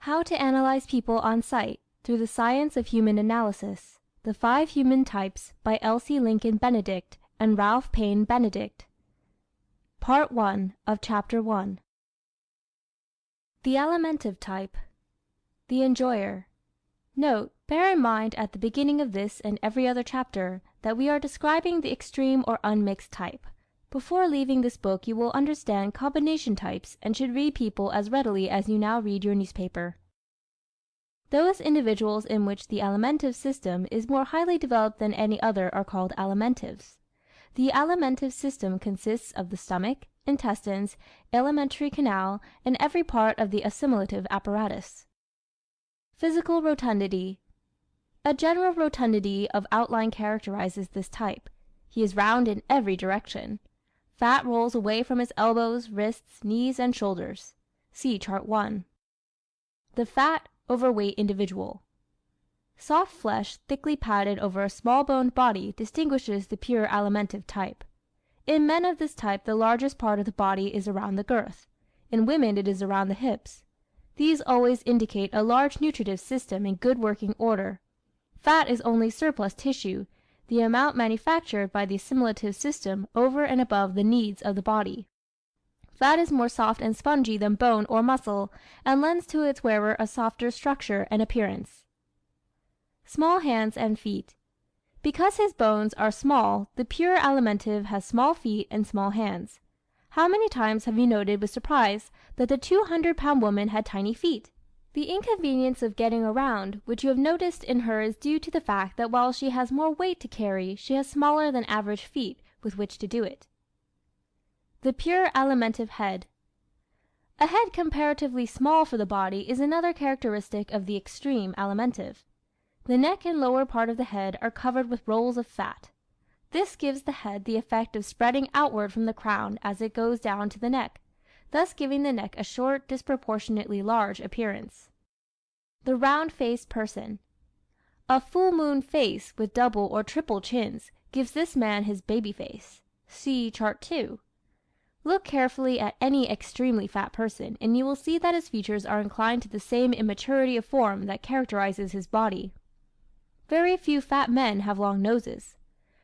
How to Analyze People on Sight Through the Science of Human Analysis. The Five Human Types by Elsie Benedict and Ralph Paine Benedict. Part 1 of Chapter 1. The Alimentive Type. The Enjoyer. Note: bear in mind at the beginning of this and every other chapter that we are describing the extreme or unmixed type. Before leaving this book you will understand combination types and should read people as readily as you now read your newspaper. Those individuals in which the alimentive system is more highly developed than any other are called alimentives. The alimentive system consists of the stomach, intestines, alimentary canal, and every part of the assimilative apparatus. Physical rotundity. A general rotundity of outline characterizes this type. He is round in every direction. Fat rolls away from his elbows, wrists, knees, and shoulders. See Chart 1. The fat, overweight individual. Soft flesh thickly padded over a small-boned body distinguishes the pure alimentive type. In men of this type the largest part of the body is around the girth. In women it is around the hips. These always indicate a large nutritive system in good working order. Fat is only surplus tissue, the amount manufactured by the assimilative system over and above the needs of the body. Fat is more soft and spongy than bone or muscle, and lends to its wearer a softer structure and appearance. Small hands and feet. Because his bones are small, the pure alimentive has small feet and small hands. How many times have you noted with surprise that the 200-pound woman had tiny feet? The inconvenience of getting around which you have noticed in her is due to the fact that while she has more weight to carry, she has smaller than average feet with which to do it. The pure alimentive head. A head comparatively small for the body is another characteristic of the extreme alimentive. The neck and lower part of the head are covered with rolls of fat. This gives the head the effect of spreading outward from the crown as it goes down to the neck, thus giving the neck a short, disproportionately large appearance. The round-faced person. A full-moon face with double or triple chins gives this man his baby face. See Chart 2. Look carefully at any extremely fat person, and you will see that his features are inclined to the same immaturity of form that characterizes his body. Very few fat men have long noses.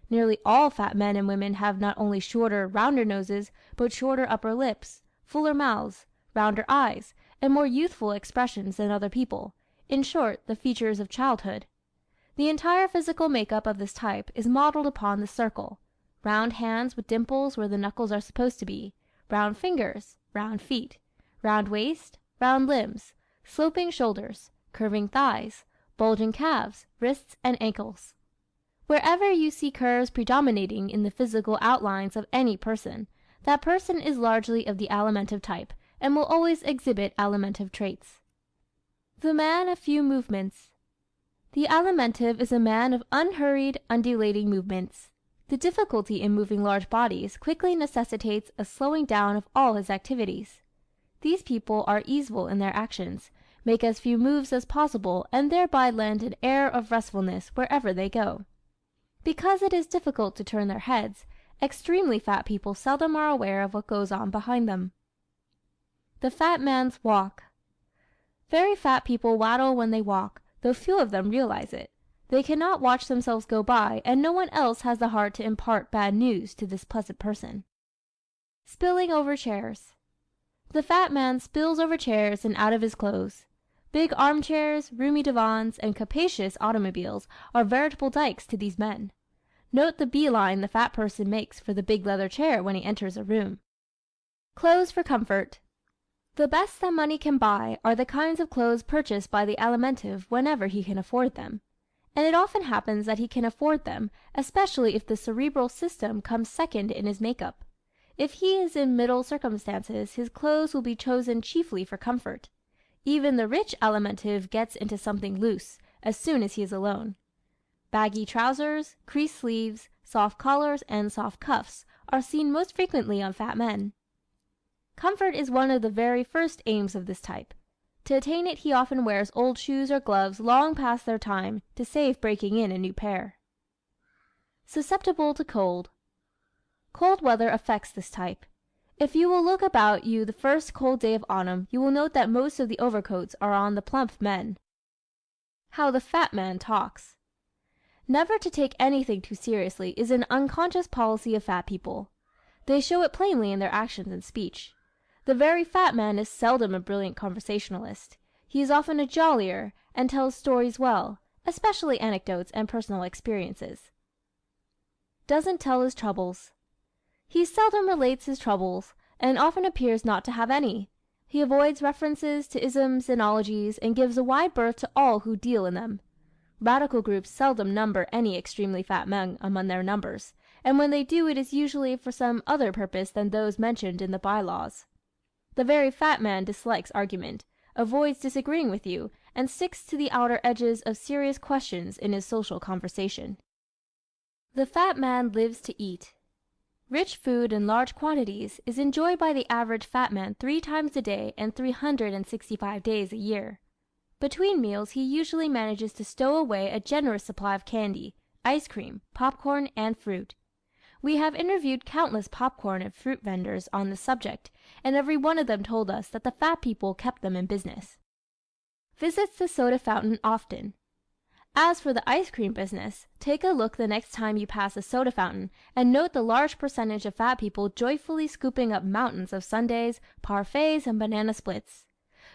Nearly all fat men and women have not only shorter, rounder noses, but shorter upper lips, fuller mouths, rounder eyes, and more youthful expressions than other people, in short, the features of childhood. The entire physical makeup of this type is modeled upon the circle: round hands with dimples where the knuckles are supposed to be, round fingers, round feet, round waist, round limbs, sloping shoulders, curving thighs, bulging calves, wrists, and ankles. Wherever you see curves predominating in the physical outlines of any person, that person is largely of the alimentive type, and will always exhibit alimentive traits. The man of few movements. The alimentive is a man of unhurried, undulating movements. The difficulty in moving large bodies quickly necessitates a slowing down of all his activities. These people are easeful in their actions, make as few moves as possible, and thereby lend an air of restfulness wherever they go. Because it is difficult to turn their heads, extremely fat people seldom are aware of what goes on behind them. The fat man's walk. Very fat people waddle when they walk, though few of them realize it. They cannot watch themselves go by, and no one else has the heart to impart bad news to this pleasant person. Spilling over chairs. The fat man spills over chairs and out of his clothes. Big armchairs, roomy divans, and capacious automobiles are veritable dikes to these men. Note the bee-line the fat person makes for the big leather chair when he enters a room. Clothes for comfort. The best that money can buy are the kinds of clothes purchased by the alimentive whenever he can afford them. And it often happens that he can afford them, especially if the cerebral system comes second in his makeup. If he is in middle circumstances, his clothes will be chosen chiefly for comfort. Even the rich alimentive gets into something loose, as soon as he is alone. Baggy trousers, creased sleeves, soft collars, and soft cuffs are seen most frequently on fat men. Comfort is one of the very first aims of this type. To attain it he often wears old shoes or gloves long past their time to save breaking in a new pair. Susceptible to cold. Cold weather affects this type. If you will look about you the first cold day of autumn, you will note that most of the overcoats are on the plump men. How the Fat Man Talks. Never to take anything too seriously is an unconscious policy of fat people. They show it plainly in their actions and speech. The very fat man is seldom a brilliant conversationalist. He is often a jollier, and tells stories well, especially anecdotes and personal experiences. Doesn't tell his troubles. He seldom relates his troubles, and often appears not to have any. He avoids references to isms and ologies, and gives a wide berth to all who deal in them. Radical groups seldom number any extremely fat men among their numbers, and when they do it is usually for some other purpose than those mentioned in the by-laws. The very fat man dislikes argument, avoids disagreeing with you, and sticks to the outer edges of serious questions in his social conversation. The fat man lives to eat. Rich food in large quantities is enjoyed by the average fat man 3 times a day and 365 days a year. Between meals he usually manages to stow away a generous supply of candy, ice cream, popcorn, and fruit. We have interviewed countless popcorn and fruit vendors on this subject, and every one of them told us that the fat people kept them in business. Visits the soda fountain often. As for the ice cream business, take a look the next time you pass a soda fountain and note the large percentage of fat people joyfully scooping up mountains of sundaes, parfaits, and banana splits.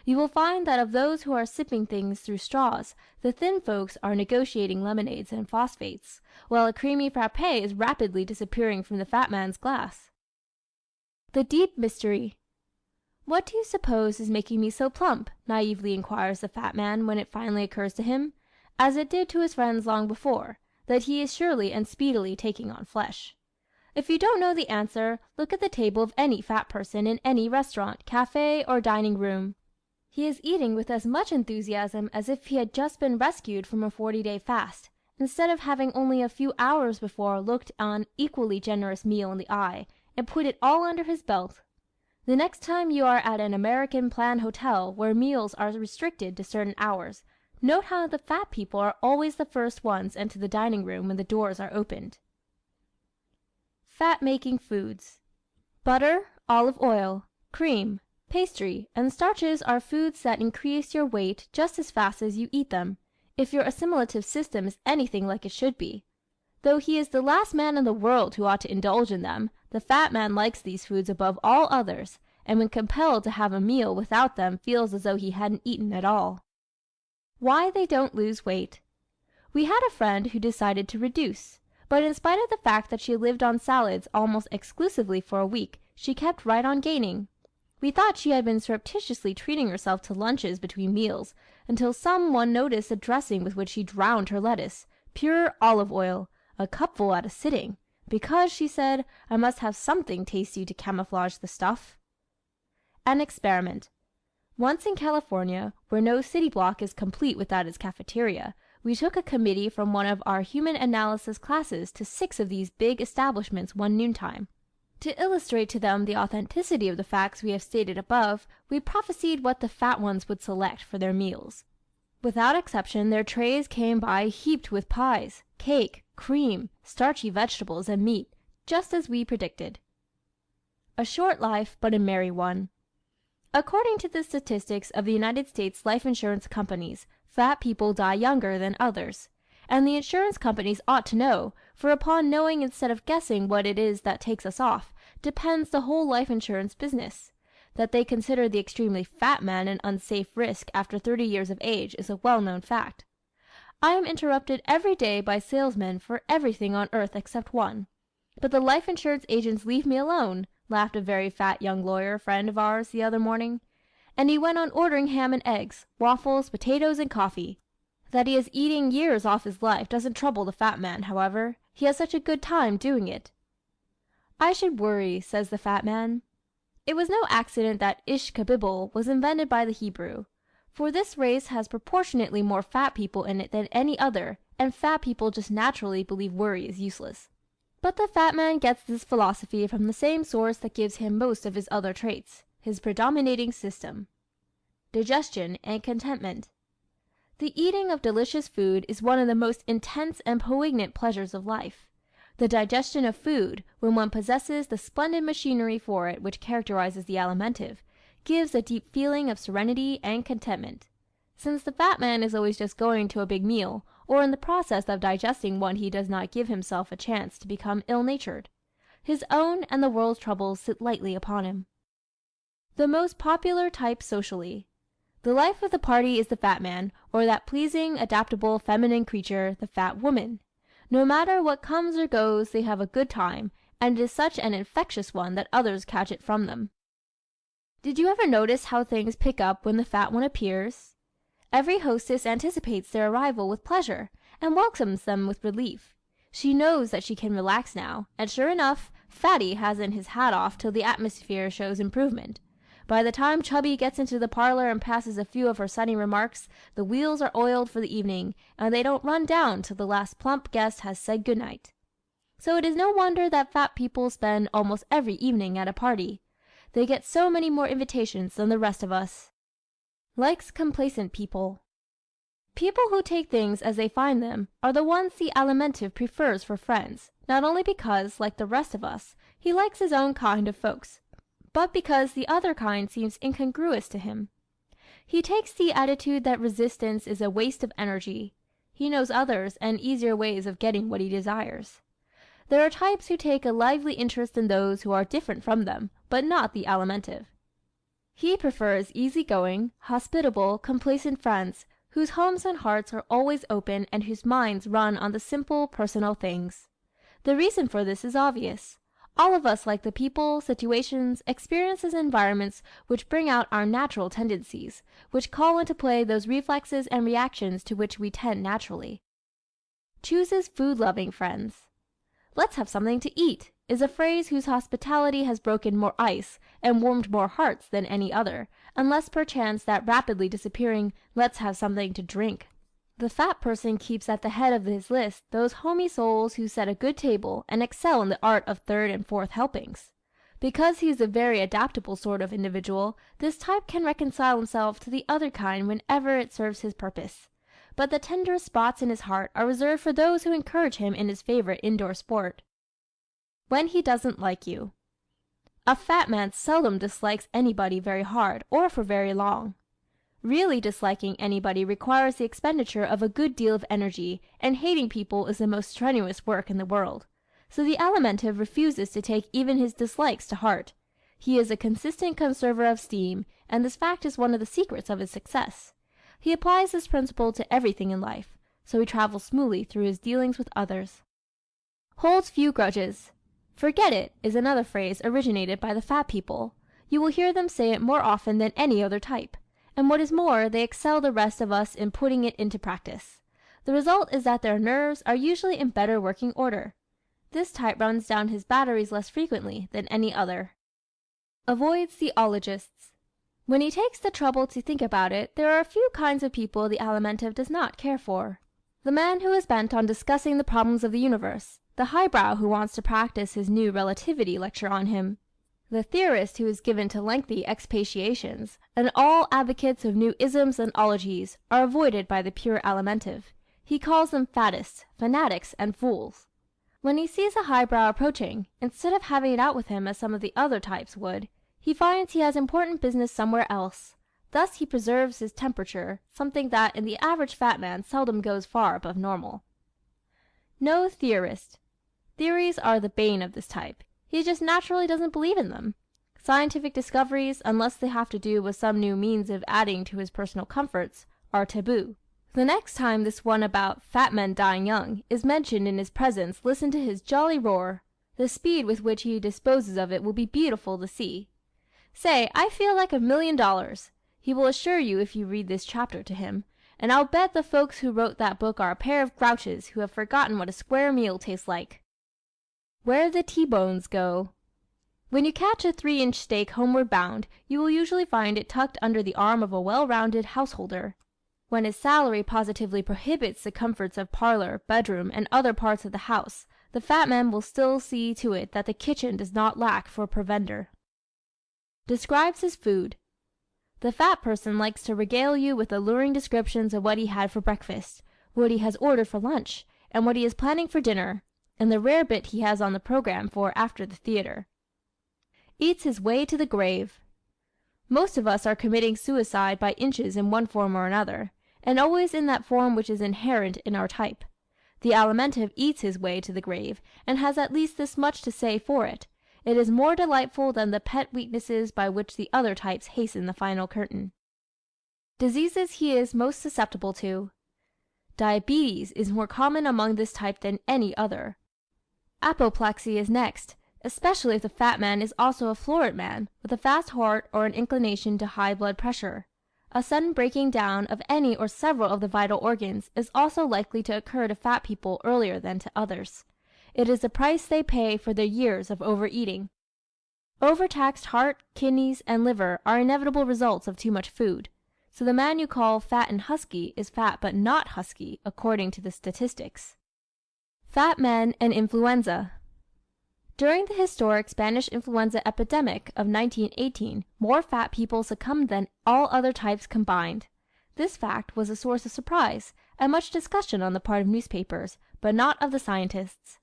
You will find that of those who are sipping things through straws, the thin folks are negotiating lemonades and phosphates, while a creamy frappé is rapidly disappearing from the fat man's glass. The deep mystery. "What do you suppose is making me so plump?" naively inquires the fat man when it finally occurs to him, as it did to his friends long before, that he is surely and speedily taking on flesh. If you don't know the answer, look at the table of any fat person in any restaurant, café, or dining room. He is eating with as much enthusiasm as if he had just been rescued from a 40-day fast, instead of having only a few hours before looked an equally generous meal in the eye, and put it all under his belt. The next time you are at an American plan hotel where meals are restricted to certain hours, note how the fat people are always the first ones into the dining room when the doors are opened. Fat-making foods. Butter, olive oil, cream, pastry, and starches are foods that increase your weight just as fast as you eat them, if your assimilative system is anything like it should be. Though he is the last man in the world who ought to indulge in them, the fat man likes these foods above all others, and when compelled to have a meal without them feels as though he hadn't eaten at all. Why they don't lose weight. We had a friend who decided to reduce, but in spite of the fact that she lived on salads almost exclusively for a week, she kept right on gaining. We thought she had been surreptitiously treating herself to lunches between meals, until some one noticed the dressing with which she drowned her lettuce, pure olive oil, a cupful at a sitting, because, she said, I must have something tasty to camouflage the stuff. An experiment. Once in California, where no city block is complete without its cafeteria, we took a committee from one of our human analysis classes to 6 of these big establishments one noontime. To illustrate to them the authenticity of the facts we have stated above, we prophesied what the fat ones would select for their meals. Without exception, their trays came by heaped with pies, cake, cream, starchy vegetables, and meat, just as we predicted. A short life, but a merry one. According to the statistics of the United States life insurance companies, fat people die younger than others. And the insurance companies ought to know, for upon knowing instead of guessing what it is that takes us off, depends the whole life insurance business. That they consider the extremely fat man an unsafe risk after 30 years of age is a well-known fact. I am interrupted every day by salesmen for everything on earth except one. But the life insurance agents leave me alone, laughed a very fat young lawyer friend of ours the other morning. And he went on ordering ham and eggs, waffles, potatoes, and coffee. That he is eating years off his life doesn't trouble the fat man, however. He has such a good time doing it. I should worry, says the fat man. It was no accident that Ishkabibble was invented by the Hebrew, for this race has proportionately more fat people in it than any other, and fat people just naturally believe worry is useless. But the fat man gets this philosophy from the same source that gives him most of his other traits, his predominating system. Digestion and contentment. The eating of delicious food is one of the most intense and poignant pleasures of life. The digestion of food, when one possesses the splendid machinery for it which characterizes the Alimentive, gives a deep feeling of serenity and contentment. Since the fat man is always just going to a big meal, or in the process of digesting one he does not give himself a chance to become ill-natured. His own and the world's troubles sit lightly upon him. The most popular type socially. The life of the party is the fat man, or that pleasing, adaptable, feminine creature, the fat woman. No matter what comes or goes, they have a good time, and it is such an infectious one that others catch it from them. Did you ever notice how things pick up when the fat one appears? Every hostess anticipates their arrival with pleasure, and welcomes them with relief. She knows that she can relax now, and sure enough, Fatty hasn't his hat off till the atmosphere shows improvement. By the time Chubby gets into the parlor and passes a few of her sunny remarks, the wheels are oiled for the evening, and they don't run down till the last plump guest has said good night. So it is no wonder that fat people spend almost every evening at a party. They get so many more invitations than the rest of us. Likes complacent people. People who take things as they find them are the ones the Alimentive prefers for friends, not only because, like the rest of us, he likes his own kind of folks, but because the other kind seems incongruous to him. He takes the attitude that resistance is a waste of energy. He knows others and easier ways of getting what he desires. There are types who take a lively interest in those who are different from them, but not the Alimentive. He prefers easy-going, hospitable, complacent friends whose homes and hearts are always open and whose minds run on the simple, personal things. The reason for this is obvious. All of us like the people, situations, experiences and environments which bring out our natural tendencies, which call into play those reflexes and reactions to which we tend naturally. Chooses food-loving friends. "Let's have something to eat," is a phrase whose hospitality has broken more ice and warmed more hearts than any other, unless perchance that rapidly disappearing "let's have something to drink." The fat person keeps at the head of his list those homey souls who set a good table and excel in the art of third and fourth helpings. Because he is a very adaptable sort of individual, this type can reconcile himself to the other kind whenever it serves his purpose. But the tenderest spots in his heart are reserved for those who encourage him in his favorite indoor sport. When he doesn't like you. A fat man seldom dislikes anybody very hard or for very long. Really disliking anybody requires the expenditure of a good deal of energy, and hating people is the most strenuous work in the world. So the Alimentive refuses to take even his dislikes to heart. He is a consistent conserver of steam, and this fact is one of the secrets of his success. He applies this principle to everything in life, so he travels smoothly through his dealings with others. Holds few grudges. "Forget it" is another phrase originated by the fat people. You will hear them say it more often than any other type. And what is more, they excel the rest of us in putting it into practice. The result is that their nerves are usually in better working order. This type runs down his batteries less frequently than any other. Avoids the ologists. When he takes the trouble to think about it, there are a few kinds of people the Alimentive does not care for. The man who is bent on discussing the problems of the universe, the highbrow who wants to practice his new relativity lecture on him, the theorist who is given to lengthy expatiations, and all advocates of new isms and ologies, are avoided by the pure Alimentive. He calls them faddists, fanatics, and fools. When he sees a highbrow approaching, instead of having it out with him as some of the other types would, he finds he has important business somewhere else. Thus he preserves his temperature, something that in the average fat man seldom goes far above normal. No theorist. Theories are the bane of this type. He just naturally doesn't believe in them. Scientific discoveries, unless they have to do with some new means of adding to his personal comforts, are taboo. The next time this one about fat men dying young is mentioned in his presence, listen to his jolly roar. The speed with which he disposes of it will be beautiful to see. Say, I feel like $1,000,000, he will assure you if you read this chapter to him, and I'll bet the folks who wrote that book are a pair of grouches who have forgotten what a square meal tastes like. Where the T-bones go. When you catch a 3-inch steak homeward bound, you will usually find it tucked under the arm of a well-rounded householder. When his salary positively prohibits the comforts of parlor, bedroom, and other parts of the house, the fat man will still see to it that the kitchen does not lack for provender. Describes his food. The fat person likes to regale you with alluring descriptions of what he had for breakfast, what he has ordered for lunch, and what he is planning for dinner. and the rare bit he has on the program for after the theater. Eats his way to the grave. Most of us are committing suicide by inches in one form or another, and always in that form which is inherent in our type. The Alimentive eats his way to the grave, and has at least this much to say for it: it is more delightful than the pet weaknesses by which the other types hasten the final curtain. Diseases he is most susceptible to. Diabetes is more common among this type than any other. Apoplexy is next, especially if the fat man is also a florid man, with a fast heart or an inclination to high blood pressure. A sudden breaking down of any or several of the vital organs is also likely to occur to fat people earlier than to others. It is the price they pay for their years of overeating. Overtaxed heart, kidneys, and liver are inevitable results of too much food. So the man you call fat and husky is fat but not husky, according to the statistics. Fat men and influenza. During the historic Spanish influenza epidemic of 1918, more fat people succumbed than all other types combined. This fact was a source of surprise and much discussion on the part of newspapers, but not of the scientists.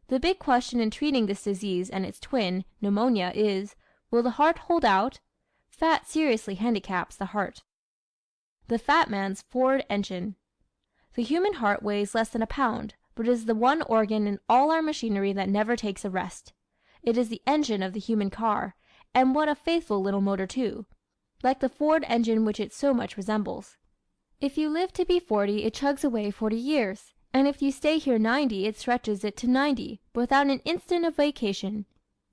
The big question in treating this disease and its twin, pneumonia, is, will the heart hold out? Fat seriously handicaps the heart. The fat man's Ford engine. The human heart weighs less than a pound, but it is the one organ in all our machinery that never takes a rest. It is the engine of the human car, and what a faithful little motor too, like the Ford engine which it so much resembles. If you live to be 40, it chugs away 40 years, and if you stay here 90, it stretches it to 90, without an instant of vacation.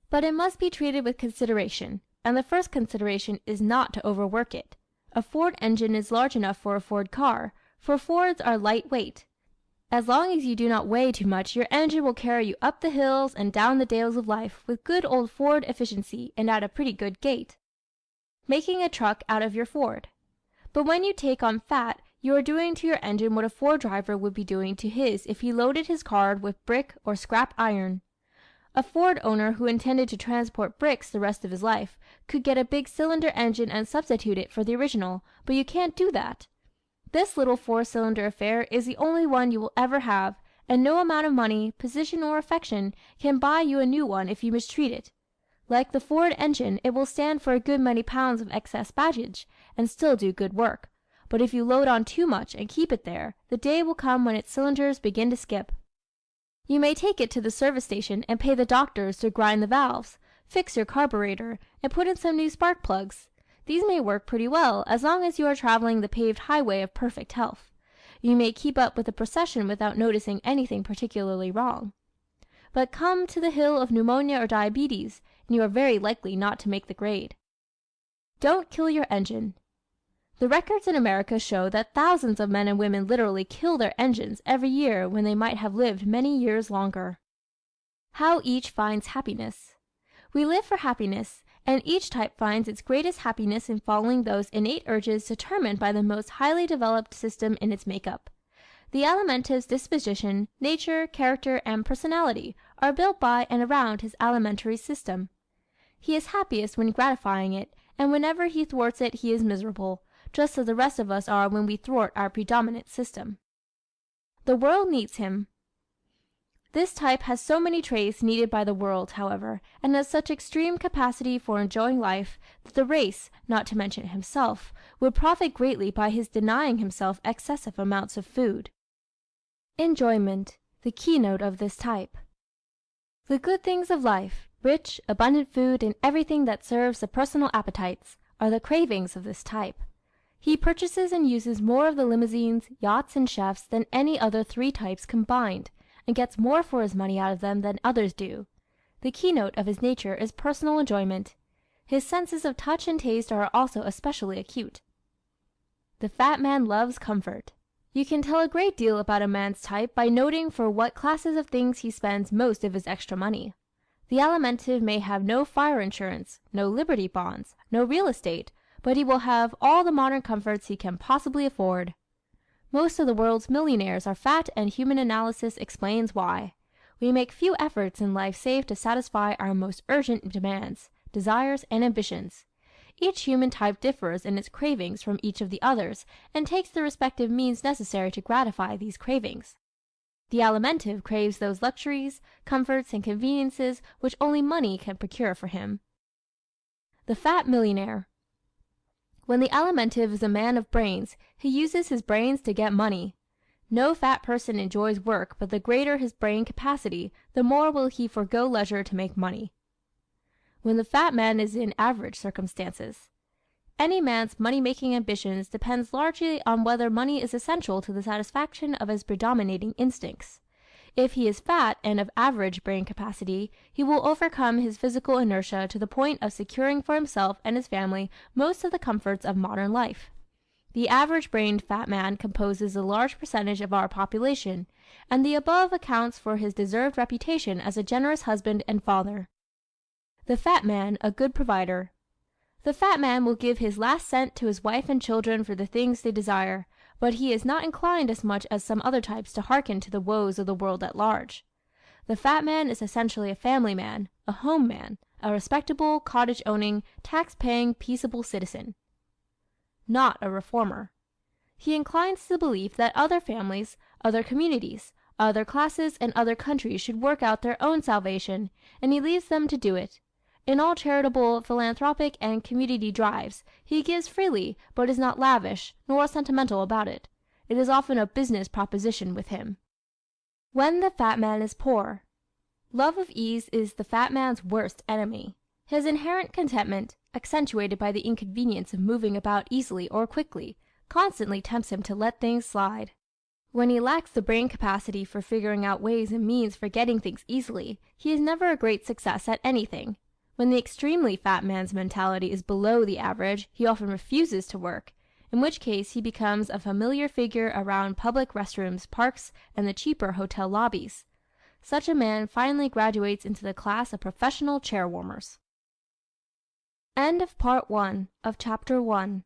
But it must be treated with consideration, and the first consideration is not to overwork it. A Ford engine is large enough for a Ford car, for Fords are lightweight. As long as you do not weigh too much, your engine will carry you up the hills and down the dales of life with good old Ford efficiency and at a pretty good gait. Making a truck out of your Ford. But when you take on fat, you are doing to your engine what a Ford driver would be doing to his if he loaded his car with brick or scrap iron. A Ford owner who intended to transport bricks the rest of his life could get a big cylinder engine and substitute it for the original, but you can't do that. This little 4-cylinder affair is the only one you will ever have, and no amount of money, position, or affection can buy you a new one if you mistreat it. Like the Ford engine, it will stand for a good many pounds of excess baggage, and still do good work. But if you load on too much and keep it there, the day will come when its cylinders begin to skip. You may take it to the service station and pay the doctors to grind the valves, fix your carburetor, and put in some new spark plugs. These may work pretty well as long as you are traveling the paved highway of perfect health. You may keep up with the procession without noticing anything particularly wrong. But come to the hill of pneumonia or diabetes, and you are very likely not to make the grade. Don't kill your engine. The records in America show that thousands of men and women literally kill their engines every year when they might have lived many years longer. How each finds happiness. We live for happiness, and each type finds its greatest happiness in following those innate urges determined by the most highly developed system in its makeup. The Alimentive's disposition, nature, character, and personality are built by and around his alimentary system. He is happiest when gratifying it, and whenever he thwarts it he is miserable, just as the rest of us are when we thwart our predominant system. The world needs him. This type has so many traits needed by the world, however, and has such extreme capacity for enjoying life, that the race, not to mention himself, would profit greatly by his denying himself excessive amounts of food. Enjoyment, the keynote of this type. The good things of life, rich, abundant food, and everything that serves the personal appetites, are the cravings of this type. He purchases and uses more of the limousines, yachts, and chefs than any other 3 types combined, and gets more for his money out of them than others do. The keynote of his nature is personal enjoyment. His senses of touch and taste are also especially acute. The fat man loves comfort. You can tell a great deal about a man's type by noting for what classes of things he spends most of his extra money. The Alimentive may have no fire insurance, no Liberty bonds, no real estate, but he will have all the modern comforts he can possibly afford. Most of the world's millionaires are fat, and human analysis explains why. We make few efforts in life save to satisfy our most urgent demands, desires, and ambitions. Each human type differs in its cravings from each of the others, and takes the respective means necessary to gratify these cravings. The Alimentive craves those luxuries, comforts, and conveniences which only money can procure for him. The Fat Millionaire. When the Alimentive is a man of brains, he uses his brains to get money. No fat person enjoys work, but the greater his brain capacity, the more will he forego leisure to make money. When the fat man is in average circumstances. Any man's money-making ambitions depends largely on whether money is essential to the satisfaction of his predominating instincts. If he is fat and of average brain capacity, he will overcome his physical inertia to the point of securing for himself and his family most of the comforts of modern life. The average-brained fat man composes a large percentage of our population, and the above accounts for his deserved reputation as a generous husband and father. The fat man a good provider. The fat man will give his last cent to his wife and children for the things they desire, but he is not inclined as much as some other types to hearken to the woes of the world at large. The fat man is essentially a family man, a home man, a respectable, cottage-owning, tax-paying, peaceable citizen. Not a reformer. He inclines to the belief that other families, other communities, other classes, and other countries should work out their own salvation, and he leaves them to do it. In all charitable, philanthropic, and community drives, he gives freely, but is not lavish, nor sentimental about it. It is often a business proposition with him. When the fat man is poor. Love of ease is the fat man's worst enemy. His inherent contentment, accentuated by the inconvenience of moving about easily or quickly, constantly tempts him to let things slide. When he lacks the brain capacity for figuring out ways and means for getting things easily, he is never a great success at anything. When the extremely fat man's mentality is below the average, he often refuses to work, in which case he becomes a familiar figure around public restrooms, parks, and the cheaper hotel lobbies. Such a man finally graduates into the class of professional chair warmers. End of Part 1 of Chapter 1.